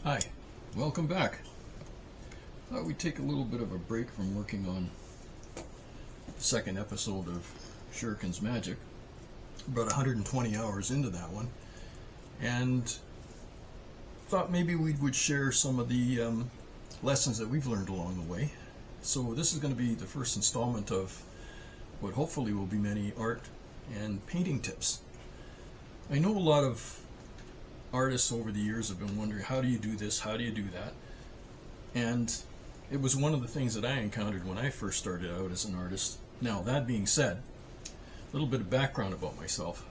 Hi, welcome back. Thought we'd take a little bit of a break from working on the second episode of Shuriken's Magic. About 120 hours into that one, and thought maybe we would share some of the lessons that we've learned along the way. So this is going to be the first installment of what hopefully will be many art and painting tips. I know a lot of artists over the years have been wondering, how do you do this, how do you do that? And it was one of the things that I encountered when I first started out as an artist. Now, that being said, a little bit of background about myself.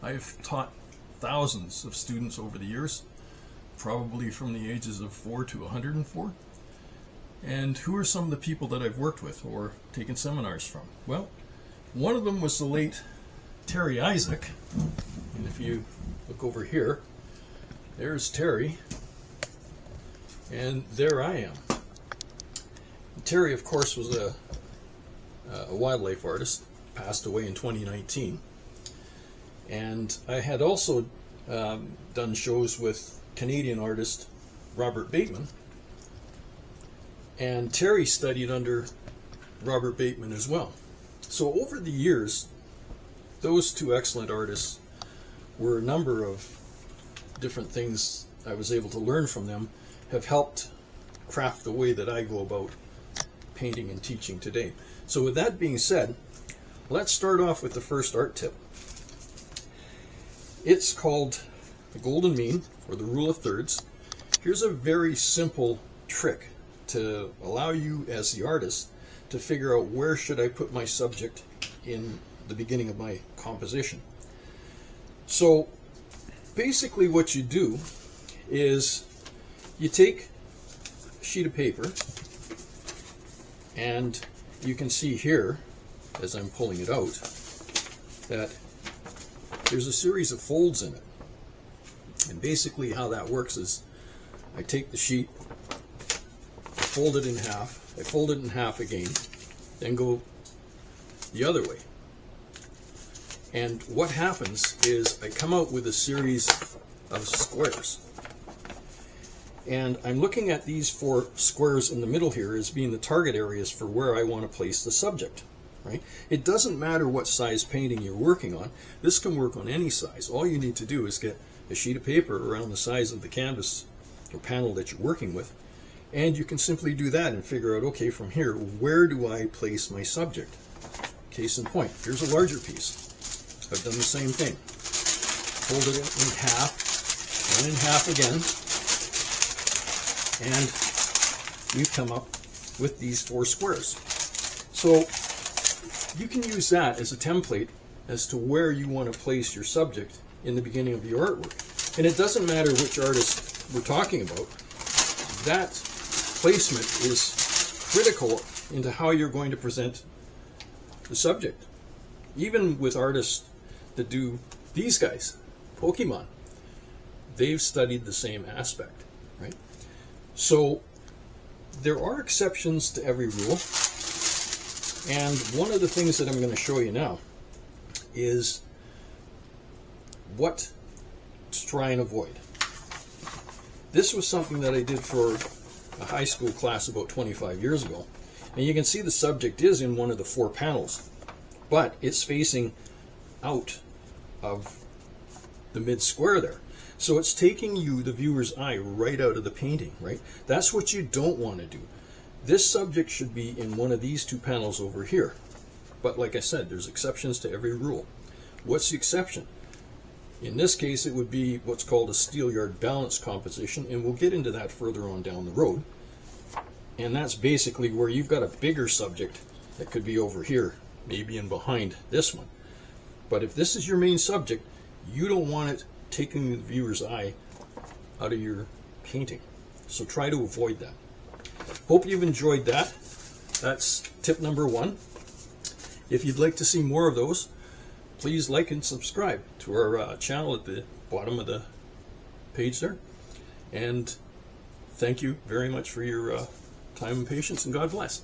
I've taught thousands of students over the years, probably from the ages of 4 to 104. And who are some of the people that I've worked with or taken seminars from? Well, one of them was the late Terry Isaac. And if you look over here, there's Terry, and there I am. Terry, of course, was a wildlife artist, passed away in 2019. And I had also done shows with Canadian artist Robert Bateman. And Terry studied under Robert Bateman as well. So over the years, those two excellent artists were a number of different things I was able to learn from them, have helped craft the way that I go about painting and teaching today. So with that being said, let's start off with the first art tip. It's called the golden mean, or the rule of thirds. Here's a very simple trick to allow you as the artist to figure out where should I put my subject in the beginning of my composition. So basically what you do is you take a sheet of paper, and you can see here, as I'm pulling it out, that there's a series of folds in it. And basically how that works is I take the sheet, I fold it in half, I fold it in half again, then go the other way. And what happens is I come out with a series of squares. And I'm looking at these 4 squares in the middle here as being the target areas for where I want to place the subject. Right? It doesn't matter what size painting you're working on. This can work on any size. All you need to do is get a sheet of paper around the size of the canvas or panel that you're working with, and you can simply do that and figure out, okay, from here, where do I place my subject? Case in point, here's a larger piece. I've done the same thing. Fold it in half, and in half again, and we've come up with these 4 squares. So you can use that as a template as to where you want to place your subject in the beginning of your artwork. And it doesn't matter which artist we're talking about. That placement is critical into how you're going to present the subject. Even with artists that do these guys, Pokemon, they've studied the same aspect, right? So there are exceptions to every rule, and one of the things that I'm going to show you now is what to try and avoid. This was something that I did for a high school class about 25 years ago, and you can see the subject is in one of the 4 panels, but it's facing out of the mid square there. So it's taking you, the viewer's eye, right out of the painting, right? That's what you don't want to do. This subject should be in one of these 2 panels over here. But like I said, there's exceptions to every rule. What's the exception? In this case, it would be what's called a steelyard balance composition, and we'll get into that further on down the road. And that's basically where you've got a bigger subject that could be over here, maybe in behind this one. But if this is your main subject, you don't want it taking the viewer's eye out of your painting. So try to avoid that. Hope you've enjoyed that. That's tip number 1. If you'd like to see more of those, please like and subscribe to our channel at the bottom of the page there. And thank you very much for your time and patience, and God bless.